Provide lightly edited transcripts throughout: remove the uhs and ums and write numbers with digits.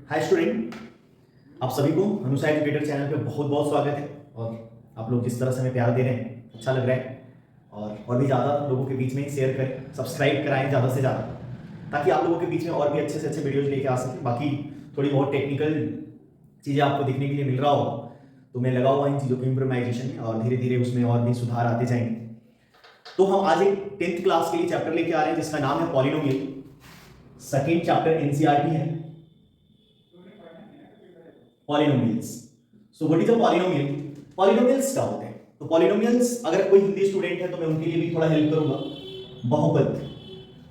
Hi student, आप सभी को अनुसा एजुकेटर चैनल पे बहुत बहुत स्वागत है। और आप लोग जिस तरह से हमें प्यार दे रहे हैं अच्छा लग रहा है। और भी ज़्यादा लोगों के बीच में शेयर करें, सब्सक्राइब कराएं ज़्यादा से ज़्यादा, ताकि आप लोगों के बीच में और भी अच्छे से अच्छे वीडियोज लेके आ सकें। बाकी थोड़ी बहुत टेक्निकल चीज़ें आपको देखने के लिए मिल रहा हो तो मैं लगा हुआ इन चीज़ों के इम्प्रोवाइजेशन में, और धीरे धीरे उसमें और भी सुधार आते जाएंगे। तो हम आज एक 10th क्लास के लिए चैप्टर लेके आ रहे हैं जिसका नाम है पॉलिनोमियल। सेकेंड चैप्टर एनसीईआरटी है, polynomials. So what is a polynomial? Polynomials क्या होते हैं? तो पॉलिनोमियल्स, अगर कोई हिंदी स्टूडेंट है तो मैं उनके लिए भी थोड़ा हेल्प करूंगा। बहुपद।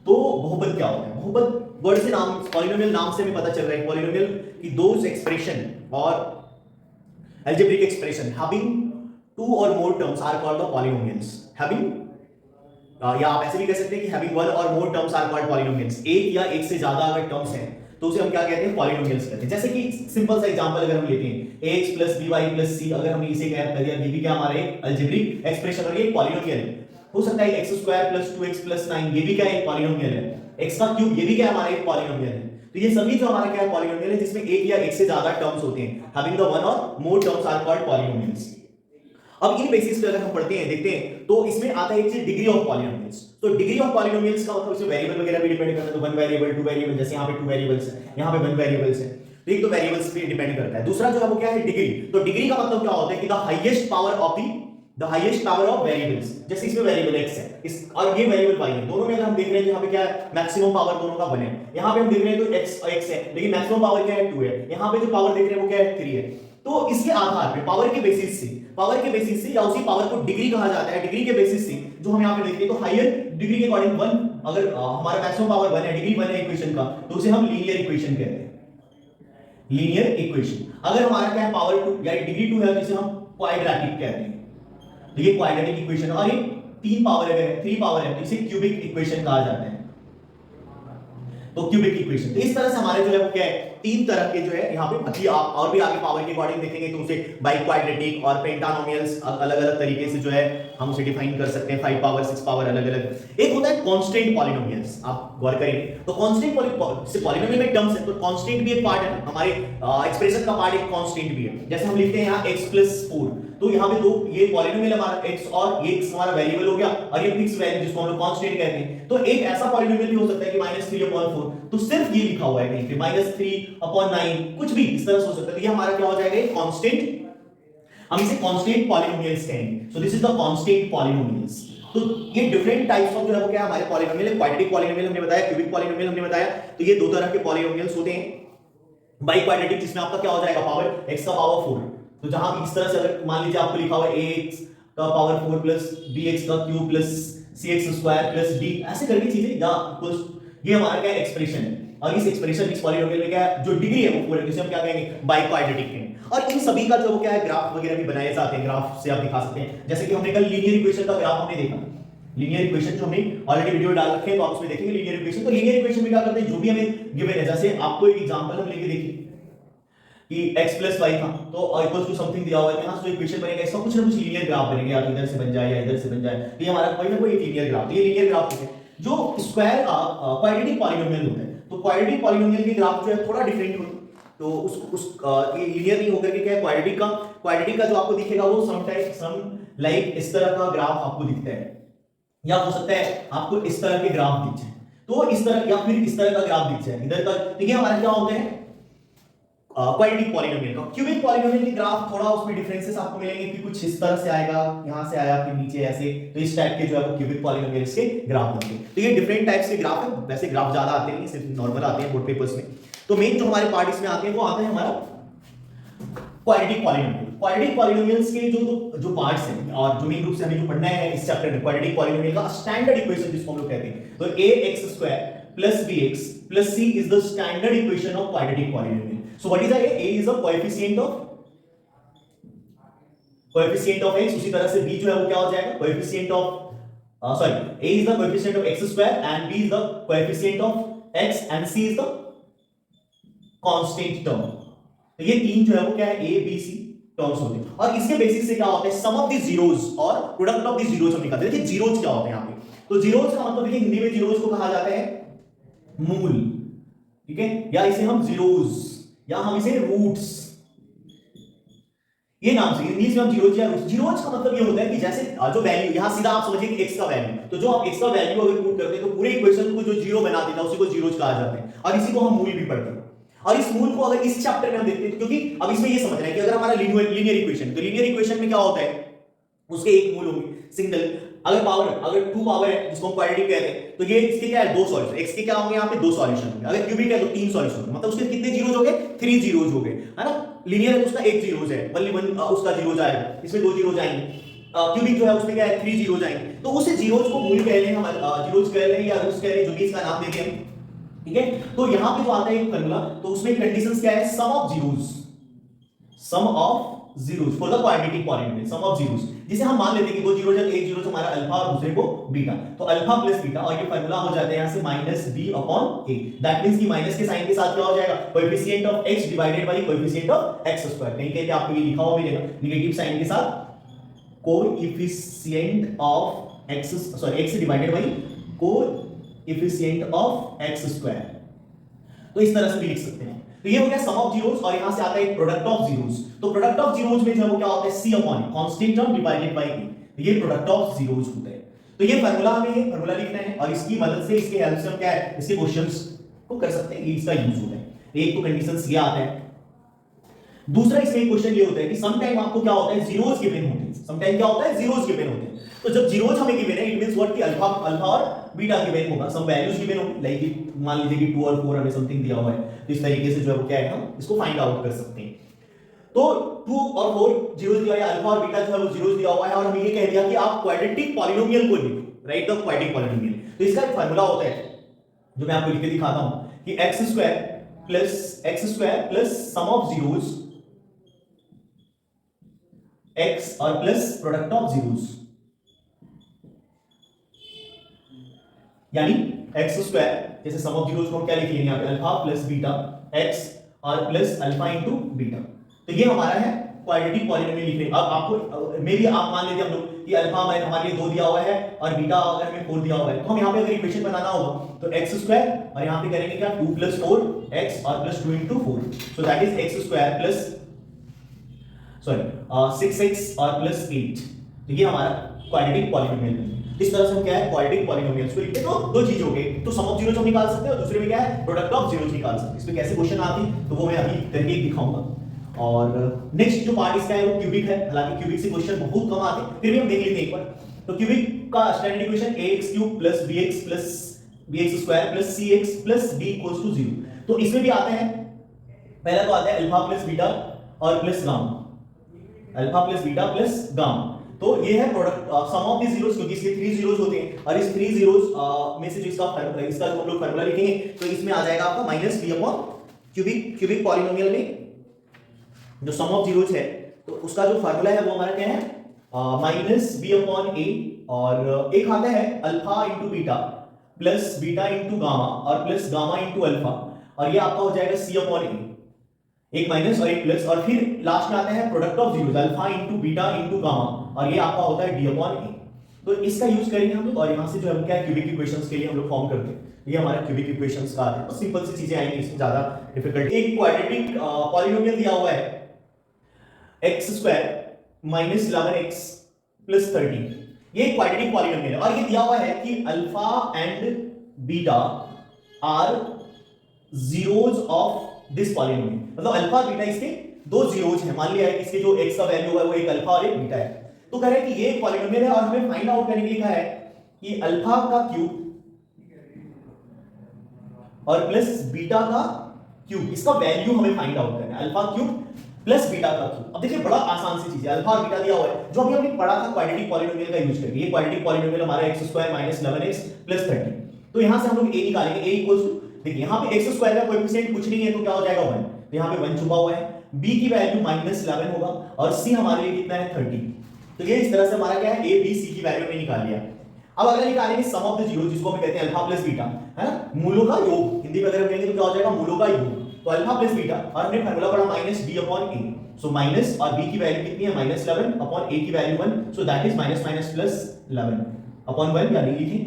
तो बहुपद क्या होता है? बहुपद वर्ड से नाम, पॉलिनोमियल नाम से हमें पता चल रहा है पॉलिनोमियल की दोज एक्सप्रेशन और algebraic expression having two or more terms are called the polynomials. Having या आप ऐसे भी कह सकते हैं कि having one or more terms are called polynomials. एक या एक से ज्यादा अगर टर्म्स हैं तो उसे हम क्या कहते हैं? पॉलिनोमियल्स कहते हैं। जैसे कि सिंपल सा एग्जांपल अगर हम लेते हैं ax plus by plus c, अगर हमने इसे क्या कर दिया, ये भी क्या हमारा एक अलजेब्रिक एक्सप्रेशन और ये एक पॉलिनोमियल है। हो सकता है x square plus 2x plus 9, ये भी क्या है? एक पॉलिनोमियल है। x का क्यूब, ये भी क्या है? हमारा एक पॉलिनोमियल है। तो ये सभी जो हमारा क्या है? पॉलिनोमियल है जिसमें एक या एक से ज्यादा टर्म्स होते हैं। Having the one or more terms are called polynomials. अब इन बेसिस पे अगर हम पढ़ते हैं, देखते हैं, तो इसमें आता है एक चीज डिग्री ऑफ पॉलिनोमियल्स। तो डिग्री ऑफ पॉलिनोमियल्स का मतलब इसमें वेरिएबल वगैरह भी डिपेंड करता है। तो वन वेरिएबल, टू वेरिएबल, जैसे यहाँ पे टू वेरिएबल्स है, यहाँ पे वन वेरिएबल्स है, तो एक तो वेरिएबल्स पे डिपेंड करता है। दूसरा जो है वो क्या है? डिग्री। तो डिग्री का मतलब क्या होता है कि the highest power of variables. जैसे इसमें वेरिएबल x है, इस और ये वेरिएबल y है, दोनों में अगर हम देख रहे हैं यहाँ पे क्या है? मैक्सिमम पावर दोनों का 1 है। यहाँ पे हम देख रहे हैं तो x है, लेकिन मैक्सिमम पावर क्या है? 2 है। यहाँ पे जो पावर देख रहे हैं वो क्या है? 3 है। तो इसके आधार पे पावर के बेसिस से या उसी पावर को डिग्री कहा जाता है। डिग्री के बेसिस से जो हम यहाँ पे देखते हैं, तो हायर डिग्री के अकॉर्डिंग 1, अगर हमारा मैक्सिमम पावर 1 है, डिग्री 1 है इक्वेशन का, तो उसे हम लीनियर इक्वेशन कहते हैं। Linear equation. अगर हमारा क्या है? पावर 2 या डिग्री 2 है, तो इसे हम क्वाड्रेटिक कहते हैं। तो ये क्वाड्रेटिक इक्वेशन। और ये 3 पावर अगर है, 3 पावर है, तो इसे क्यूबिक इक्वेशन कहा जाता है। तो क्यूबिक इक्वेशन। तो इस तरह से हमारे जो है वो क्या है? 3 तरह के जो है यहाँ पे, बाकी आप और भी आगे पावर के अकॉर्डिंग देखेंगे तो उसे बाई क्वाड्रेटिक और पेंटानोमियल्स अलग अलग तरीके से जो है हम उसे डिफाइन कर सकते हैं। 5 पावर, 6 पावर, अलग अलग। एक होता है कांस्टेंट पॉलिनोमियल्स, आप गौर करेंगे तो कांस्टेंट पॉलिनोमियल में टर्म्स है, तो कांस्टेंट भी एक पार्ट है हमारे एक्सप्रेशन का पार्ट, एक कांस्टेंट भी है। जैसे हम लिखते हैं यहाँ x+4, तो यहाँ पे दो ये पॉलिनोमियल हमारा x और ये x हमारा वेरिएबल हो गया, और ये फिक्स वैल्यू जिसको हम लोग कांस्टेंट कहते हैं। तो एक ऐसा पॉलिनोमियल भी हो सकता है कि -3/4, तो सिर्फ ये लिखा हुआ है कहीं पे -3/9, कुछ भी इस तरह से हो सकता है। तो ये हमारा क्या हो जाएगा? कांस्टेंट। हम इसे कांस्टेंट पॉलिनोमियल्स कहेंगे। So this is the constant polynomials. तो ये डिफरेंट टाइप्स ऑफ जो है वो क्या हमारे पॉलिनोमियल है। क्वाड्रेटिक पॉलिनोमियल हमने बताया, क्यूबिक पॉलिनोमियल हमने बताया। तो ये दो तरह के पॉलिनोमियल्स होते हैं। बाई क्वाड्रेटिक, जिसमें आपका क्या हो जाएगा? पावर x का पावर 4। तो जहां भी इस तरह से अगर मान लीजिए आपको लिखा हुआ है ax का पावर 4 प्लस bx का cube plus cx square plus d, ऐसे करके चीजें, या ये हमारा क्या एक्सप्रेशन है। और इस एक्सप्रेशन, इस पॉलिनोमियल में क्या है? जो डिग्री है वो 4 है, जिसे हम क्या कहेंगे? बाई क्वाड्रेटिक कहेंगे। और इन सभी का जो क्या है? ग्राफ वगैरह भी बनाए जाते हैं। ग्राफ से आप दिखा सकते हैं, जैसे कि हमने कल लीनियर इक्वेशन का ग्राफ हमने देखा। लीनियर इक्वेशन जो हमने ऑलरेडी वीडियो डाल रखे हैं, तो आप उसमें देखेंगे लीनियर इक्वेशन। तो लीनियर इक्वेशन में क्या करते हैं? जो भी हमें गिवन है, जैसे आपको एक एग्जांपल हम लेके देखिए कि x + y था, तो इक्वल टू समथिंग दिया हुआ है, यहां से जो इक्वेशन बनेगा इसका कुछ ना कुछ लीनियर ग्राफ बनेगा, या इधर से बन जाए या इधर से बन जाए। तो ये हमारा कोई ना कोई एक लीनियर ग्राफ। तो ये लीनियर ग्राफ होते हैं जो स्क्वायर क्वाड्रेटिक पॉलिनोमियल होते हैं। तो क्वाड्रेटिक पॉलिनोमियल के ग्राफ जो है थोड़ा डिफरेंट होते हैं। तो ये लीनियर नहीं होकर के क्या है? क्वाड्रेटिक का जो आपको दिखेगा वो सम लाइक इस तरह का ग्राफ आपको दिखता है, या हो सकता है आपको इस तरह के ग्राफ दिख जाए, तो इस तरह, या फिर इस तरह का ग्राफ दिख जाए इधर का। ठीक है, हमारा क्या होता है? क्वाड्रेटिक पॉलिनोमियल का। क्यूबिक पॉलिनोमियल के ग्राफ थोड़ा उसमें डिफरेंसेस आपको मिलेंगे कि कुछ इस तरह से आएगा, यहां से आया फिर नीचे ऐसे। तो इस टाइप के जो है वो क्यूबिक पॉलिनोमियल्स के ग्राफ बनते हैं। तो ये डिफरेंट टाइप्स के ग्राफ है। वैसे ग्राफ ज्यादा आते नहीं, सिर्फ नॉर्मल आते हैं बोर्ड पेपर्स में। तो मेन जो हमारे पार्ट इसमें आते हैं वो आता है हमारा क्वाड्रेटिक पॉलिनोमियल। क्वाड्रेटिक पॉलिनोमियल्स के जो पार्ट्स हैं और जो मेन रूप से हमें जो पढ़ना है इस चैप्टर में, क्वाड्रेटिक पॉलिनोमियल का स्टैंडर्ड इक्वेशन जिसको हम लोग कहते हैं। तो ax² plus bx plus c is the standard equation of quadratic polynomial. So what is a? A is a coefficient of x. उसी तरह से b जो है वो क्या हो जाएगा? coefficient of a is the coefficient of x² and b is the coefficient of x and c is the constant term. तो ये तीन जो है वो क्या है? a b c टर्म्स होते हैं। और इसके बेसिस से क्या होता है? सम ऑफ द जीरोस और प्रोडक्ट ऑफ द जीरोस हम निकालते हैं। देखिए जीरोस क्या होते हैं यहाँ पे। तो जीरोस का मतलब देखिए हिंदी में जीरोस को कहा जाता है मूल। ठीक है, या इसे हम जीरोस या हम इसे रूट्स, ये नाम से इंग्लिश में हम जीरोज या रूट्स। जीरोज का मतलब ये होता है कि जैसे जो वैल्यू यहां सीधा आप समझिए कि x का वैल्यू, तो जो आप x का वैल्यू अगर पुट करते हैं तो पूरे इक्वेशन को जो जीरो बना देता है उसी को जीरोज कहा जाता है, और इसी को हम मूल भी पढ़ते हैं। और इस मूल को अगर इस चैप्टर में हम देखते हैं, क्योंकि अब इसमें ये समझना है कि अगर हमारा लीनियर इक्वेशन, तो लीनियर इक्वेशन में क्या होता है, उसके एक मूल होंगे सिंगल, अगर पावर, अगर टू पावर है जिसको हम क्वाड्रेटिक कहते हैं, तो ये इसके क्या है, दो सॉल्यूशन, x के क्या होंगे यहाँ पे दो सॉल्यूशन होंगे, अगर क्यूबिक है तो तीन सॉल्यूशन होंगे, मतलब उसके कितने जीरोज हो गए, 3 जीरोज हो गए, है ना। लीनियर है तो उसका एक जीरोज है, ओनली वन उसका जीरोज आएगा, इसमें दो जीरोज आएंगे। क्यूबिक जो है उसमें क्या है, 3 जीरोज आएंगे, तो उस जीरोज को मूल कह लें हम, जीरोज कह लें या रूट्स कह लें, जो भी इसका नाम देते हैं, ठीक है। तो यहां पे जो आता है एक फार्मूला, तो उसमें कंडीशंस क्या है, sum of zeros, sum of zeros for the quadratic polynomial, sum of zeros, जिसे हम मान लेते हैं कि दो जीरो जब एक जीरो हमारा अल्फा और दूसरे को बीटा, तो अल्फा प्लस बीटा, और ये फार्मूला हो जाता है यहां से minus b upon a. That means कि माइनस के साइन के साथ क्या हो जाएगा, coefficient of x divided by coefficient of x square, कहीं कहीं पे आपको ये लिखा हुआ मिलेगा नेगेटिव साइन के साथ, coefficient of x, sorry x divided by coefficient of x square, तो इस तरह से भी लिख सकते हैं। तो ये हो गया सम ऑफ जीरोस, और यहां से आता है प्रोडक्ट ऑफ जीरोस, तो प्रोडक्ट ऑफ जीरोस में जो है वो क्या होता है, c upon a, constant term divided by a, ये प्रोडक्ट ऑफ जीरोस होता है। तो ये फार्मूला हमें फार्मूला लिखना है, और इसकी मदद से, इसके हेल्प से हम क्या है, इसके क्वेश्चंस को कर सकते हैं, ये इसका यूज होता है। एक तो कंडीशंस ये आता है, दूसरा इसमें क्वेश्चन ये होता है कि सम टाइम आपको क्या होता है, जीरोस गिवन होते हैं, सम टाइम क्या होता है, जीरोस गिवन होते हैं। तो जब जीरोस हमें गिवन है, इट मींस व्हाट, कि अल्फा और बीटा गिवन होगा, सम वैल्यूज गिवन होंगी, लाइक मान लीजिए कि 2 और 4 हमें समथिंग दिया हुआ है, तो इस तरीके से जो है वो क्या है, हम इसको फाइंड आउट कर सकते हैं। तो 2 और 4 जीरोस दिया है, अल्फा और बीटा जो है वो जीरोस दिया हुआ है, और हमें ये कह दिया कि आप क्वाड्रेटिक पॉलिनोमियल को लिखो, राइट द क्वाड्रेटिक पॉलिनोमियल। तो इसका एक फार्मूला होता है जो मैं आपको लिख के दिखाता हूं, कि x square plus sum of zeros x और प्लस प्रोडक्ट ऑफ जीरोस, यानी x स्क्वायर, जैसे सम ऑफ जीरोस को हम क्या लिखेंगे यहां पे, अल्फा प्लस बीटा x और प्लस अल्फा इनटू बीटा, तो ये हमारा है क्वाड्रेटिक पॉलिनोमियल लिख रहे हैं। अब आपको मे भी आप मान लेते हैं हम लोग कि अल्फा हमारे लिए 2 दिया हुआ है और बीटा अगर हमें 4 दिया हुआ है, तो हम यहां पे अगर इक्वेशन बनाना होगा तो x स्क्वायर, और यहां पे करेंगे क्या, 2 + 4 x और plus 2 * 4, so that is x square plus, sorry 6x और प्लस 8, तो ये हमारा क्वाड्रेटिक पॉलिनोमियल है। इस तरह से हम क्या है, क्वाड्रेटिक पॉलिनोमियल्स को लिखते हैं। तो दो चीज हो गई, तो सम ऑफ जीरोस हम निकाल सकते हैं, और दूसरे में क्या है, प्रोडक्ट ऑफ जीरोस निकाल सकते हैं। इसमें कैसे क्वेश्चन आते हैं तो वो मैं अभी करके दिखाऊंगा। और नेक्स्ट जो पार्ट इसका है वो क्यूबिक है, हालांकि क्यूबिक से क्वेश्चन बहुत कम आते हैं, फिर भी हम देख लेते हैं एक बार। तो क्यूबिक का standard equation ax³ + bx² + cx + d = 0, तो इसमें भी आते हैं, पहला तो आता है अल्फा प्लस बीटा और plus gamma, alpha plus beta plus gamma, तो ये है product sum of the zeros, क्योंकि इसके 3 जीरोस होते हैं, और इस 3 जीरोस में से जो इसका जो हम लोग फार्मूला लिखेंगे, तो इसमें आ जाएगा आपका minus b upon cubic polynomial में जो सम ऑफ जीरोस है, तो उसका जो फार्मूला है वो हमारा क्या है, माइनस बी अपॉन ए, और एक आता है alpha into beta plus beta into gamma और प्लस गामा इंटू अल्फा, और ये आपका हो जाएगा सी अपॉन ए, एक माइनस और एक प्लस, और फिर लास्ट में आता है product of zeros, alpha into beta into gamma, और ये आपका होता है डी अपॉन ए। तो इसका यूज करेंगे हम लोग, और यहां से जो हम क्या क्यूबिक इक्वेशंस के लिए हम लोग फॉर्म करते हैं, ये हमारा क्यूबिक इक्वेशंस का है, तो सिंपल सी चीजें आएंगी, इसमें ज्यादा डिफिकल्ट। एक क्वाड्रेटिक पॉलिनोमियल दिया हुआ है x² - 11x + 13, ये क्वाड्रेटिक पॉलिनोमियल है, और ये दिया हुआ है कि alpha and beta are zeros of this polynomial, मतलब अल्फा और बीटा इसके दो जीरोस हैं, मान लिया है इसके जो x का वैल्यू है वो एक अल्फा और एक बीटा है, तो कह रहे हैं कि ये पॉलिनोमियल है, और हमें फाइंड आउट करने के लिए कहा है कि अल्फा का क्यूब और प्लस बीटा का क्यूब, इसका वैल्यू हमें फाइंड आउट करना है, अल्फा क्यूब प्लस बीटा का क्यूब। अब देखिए बड़ा आसान सी चीज है, अल्फा और बीटा दिया हुआ है, जो अभी हमने पढ़ा था क्वाड्रेटिक पॉलिनोमियल का यूज करके, ये क्वाड्रेटिक पॉलिनोमियल हमारा x² - 11x + 13, तो यहां से हम लोग a निकालेंगे, a = देखिए यहां पे x² का कोएफिशिएंट कुछ नहीं है, तो क्या हो जाएगा 1, तो यहां पे 1 छुपा हुआ है, b की वैल्यू -11 होगा, और c हमारे लिए कितना है 30, तो ये इस तरह से हमारा क्या है, a b c की वैल्यू में निकाल लिया। अब अगर निकालेंगे सम ऑफ द जीरो, जिसको हम कहते हैं अल्फा प्लस बीटा, है ना, मूलों का योग, हिंदी में अगर हम कहेंगे तो क्या हो जाएगा, मूलों का योग, तो अल्फा प्लस बीटा, और हमने फार्मूला पढ़ा minus b upon a, so minus और b की वैल्यू कितनी है, -11 अपॉन a की value 1, so that is minus plus 11 upon 1, यानी लिखिए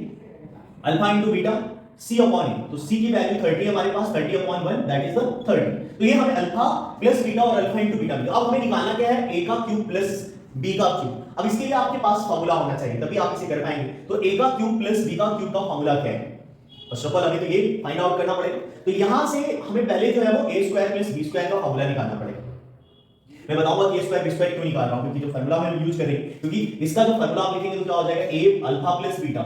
alpha into beta c upon a, तो c की वैल्यू 30 है हमारे पास, 30 अपॉन 1 दैट इज द 30। तो ये हमें अल्फा प्लस बीटा और अल्फा इनटू बीटा मिला। अब हमें निकालना क्या है, a का क्यूब प्लस b का क्यूब। अब इसके लिए आपके पास फार्मूला होना चाहिए, तभी आप इसे कर पाएंगे। तो a का क्यूब प्लस b का क्यूब का फार्मूला क्या है, फर्स्ट ऑफ ऑल हमें तो ये फाइंड आउट करना पड़ेगा। तो यहां से हमें पहले जो है वो a square plus b square का फार्मूला निकालना पड़ेगा। मैं बताऊंगा कि a स्क्वायर b स्क्वायर क्यों निकाल रहा हूं, क्योंकि जो फार्मूला हम यूज करेंगे, क्योंकि इसका जो फार्मूला आप लिखेंगे तो क्या हो जाएगा, a अल्फा प्लस बीटा।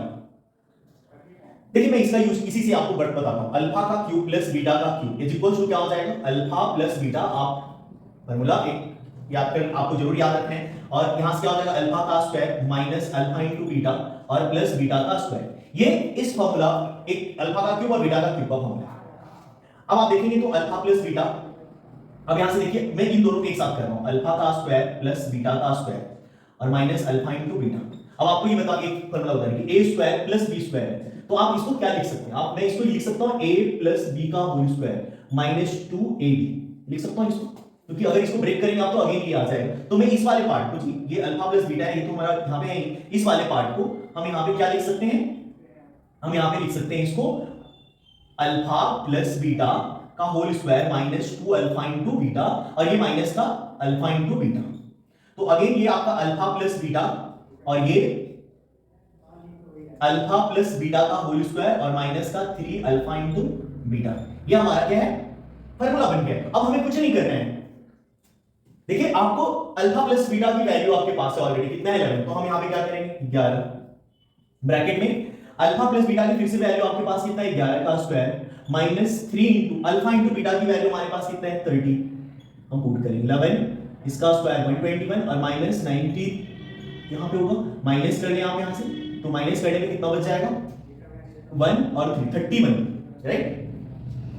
देखिए मैं इसका यूज इसी से आपको बताता हूं, अल्फा का क्यूब प्लस बीटा का क्यूब इज इक्वल टू क्या हो जाएगा, अल्फा प्लस बीटा। आप फार्मूला एक याद कर, आपको जरूर याद रखना है। और यहां से क्या हो जाएगा, अल्फा का square minus alpha into beta और प्लस बीटा का स्क्वायर। ये इस फार्मूला एक अल्फा का क्यूब और बीटा का क्यूब का फार्मूला। अब आप देखेंगे तो अल्फा प्लस बीटा, अब यहां से देखिए मैं इन दोनों को एक साथ कर रहा हूं, अल्फा का स्क्वायर प्लस बीटा का स्क्वायर और माइनस अल्फा इनटू बीटा। अब आपको ये बता एक फार्मूला बता रही कि a square plus b square है, तो आप इसको क्या लिख सकते हैं, आप मैं इसको लिख सकता हूं a प्लस b का होल स्क्वायर माइनस 2ab लिख सकता हूं इसको, क्योंकि अगर इसको ब्रेक करेंगे आप तो अगेन ये आ जाएगा। तो मैं इस वाले पार्ट को, जी ये अल्फा प्लस बीटा है, ये तो हमारा यहां पे है, इस वाले पार्ट को हम यहां पे क्या लिख सकते हैं, हम यहां पे लिख सकते हैं इसको अल्फा प्लस बीटा का whole square minus 2 alpha into beta, और ये माइनस का अल्फा इनटू बीटा। तो अगेन ये आपका अल्फा प्लस बीटा और ये अल्फा प्लस बीटा का होल स्क्वायर और माइनस का 3 अल्फा इनटू बीटा। ये हमारा क्या है, फार्मूला बन गया। अब हमें कुछ नहीं करना है, देखिए आपको अल्फा प्लस बीटा की वैल्यू आपके पास है ऑलरेडी, कितना है 11, तो हम यहां पे क्या करेंगे 11 ब्रैकेट में अल्फा प्लस बीटा की फिर से वैल्यू आपके पास कितना है 11 का square minus 3 into alpha into beta की वैल्यू हमारे पास कितना है 30, हम पुट करेंगे 11 इसका स्क्वायर 121 और माइनस 90 यहां पे होगा, माइनस कर लें आप यहां से, तो माइनस करने में कितना बच जाएगा 1 और 3 31, राइट।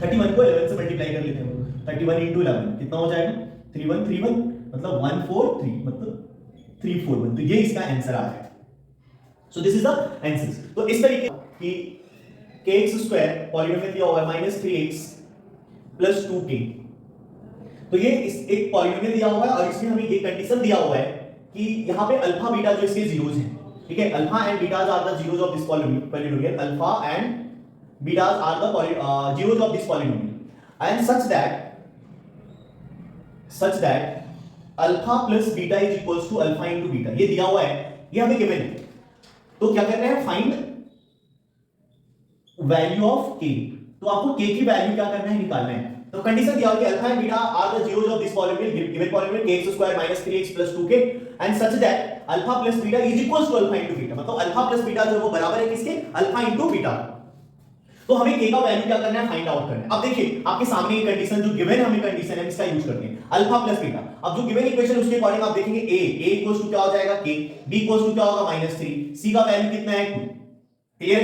31 को 11 से मल्टीप्लाई कर लेते हैं, 31 इनटू 11 कितना हो जाएगा 3131 मतलब 143 मतलब 341, तो ये इसका आंसर आ जाएगा। So this is the answer. तो इस तरीके की kx स्क्वायर पॉलीनोमियल दिया हुआ है -3x प्लस 2k, तो ये इस एक पॉलीनोमियल दिया हुआ है और इसमें हमें ये कंडीशन दिया हुआ है कि यहाँ पे अल्फा बीटा जो इसके जीरोज हैं, ठीक है, alpha and betas are the zeros of this polynomial, alpha and betas are the zeros of this polynomial and such that alpha plus beta is equals to alpha into beta. ये दिया हुआ है, ये हमें given है। तो क्या करना है, फाइंड वैल्यू ऑफ k। तो आपको k की वैल्यू क्या करना है, निकालना है। तो कंडीशन दिया हुआ है कि alpha and beta are the zeros of this polynomial, given polynomial kx square minus 3x plus 2k and such that alpha plus beta is equals to alpha into beta, मतलब अल्फा प्लस बीटा जो है वो बराबर है किसके, alpha into beta. तो हमें k का वैल्यू क्या करना है, फाइंड आउट करना है। अब देखिए आपके सामने ये कंडीशन जो गिवन है, हमें कंडीशन है इसका यूज करते हैं, अल्फा प्लस बीटा। अब जो गिवन इक्वेशन उसके अकॉर्डिंग आप देखेंगे a इक्वल्स टू क्या हो जाएगा k, b इक्वल्स टू क्या होगा -3, c का वैल्यू कितना है 2, क्लियर।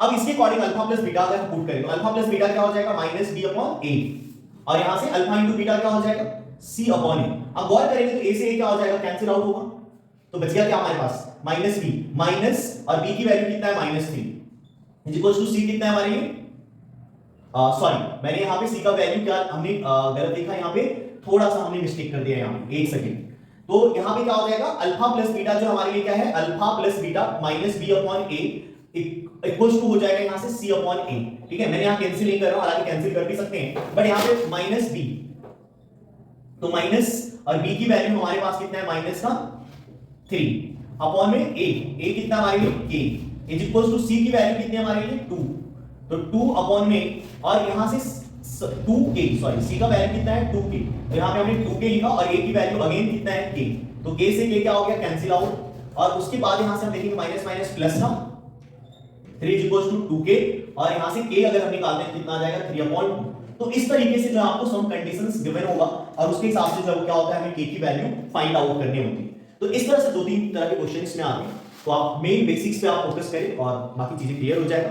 अब इसके अकॉर्डिंग अल्फा प्लस बीटा अगर हम पुट करें तो अल्फा प्लस बीटा क्या हो जाएगा -b अपॉन a, और यहां से अल्फा इनटू बीटा क्या हो जाएगा c अपॉन a। अब गौर करेंगे तो a से a क्या हो जाएगा, कैंसिल आउट होगा, तो बच गया क्या हमारे पास -b, माइनस और b की वैल्यू कितना है -3 इज इक्वल्स टू c कितना है हमारे लिए, सॉरी मैंने यहाँ पे c का वैल्यू क्या हमने गलत लिखा, यहाँ पे थोड़ा सा हमने मिस्टेक कर दिया, यहाँ पे एक सेकंड। तो यहाँ पे क्या हो जाएगा, अल्फा प्लस बीटा जो हमारे लिए क्या है, alpha plus beta minus b upon a equals to हो जाएगा यहाँ से c अपॉन a, ठीक है। मैंने यहाँ कैंसिल नहीं कर रहा हूँ, हालांकि कैंसिल कर भी सकते हैं, बट यहाँ पे माइनस b, तो माइनस और b की वैल्यू हमारे पास कितना है माइनस का 3 अपॉन में a कितना हमारे लिए k is equals to c की वैल्यू कितनी है हमारे लिए 2, तो 2 अपॉन में और यहां से 2k, सॉरी c का वैल्यू कितना है 2k, तो यहां पे हमने 2k लिखा और a की वैल्यू अगेन कितना है k, तो k से k क्या हो गया कैंसिल आउट, और उसके बाद यहां से हम देखेंगे माइनस माइनस प्लस का 3 इज इक्वल्स टू 2k, और यहां से k अगर हम निकालते हैं कितना आ जाएगा 3/2। तो इस तरीके से जो आपको सम कंडीशंस गिवन होगा और उसके हिसाब से जो क्या होता है हमें k की वैल्यू फाइंड आउट करनी होती है। तो इस तरह से 2-3 तरह के क्वेश्चन इसमें आते हैं, तो आप मेन बेसिक्स पे आप फोकस करें और बाकी चीजें क्लियर हो जाएगा।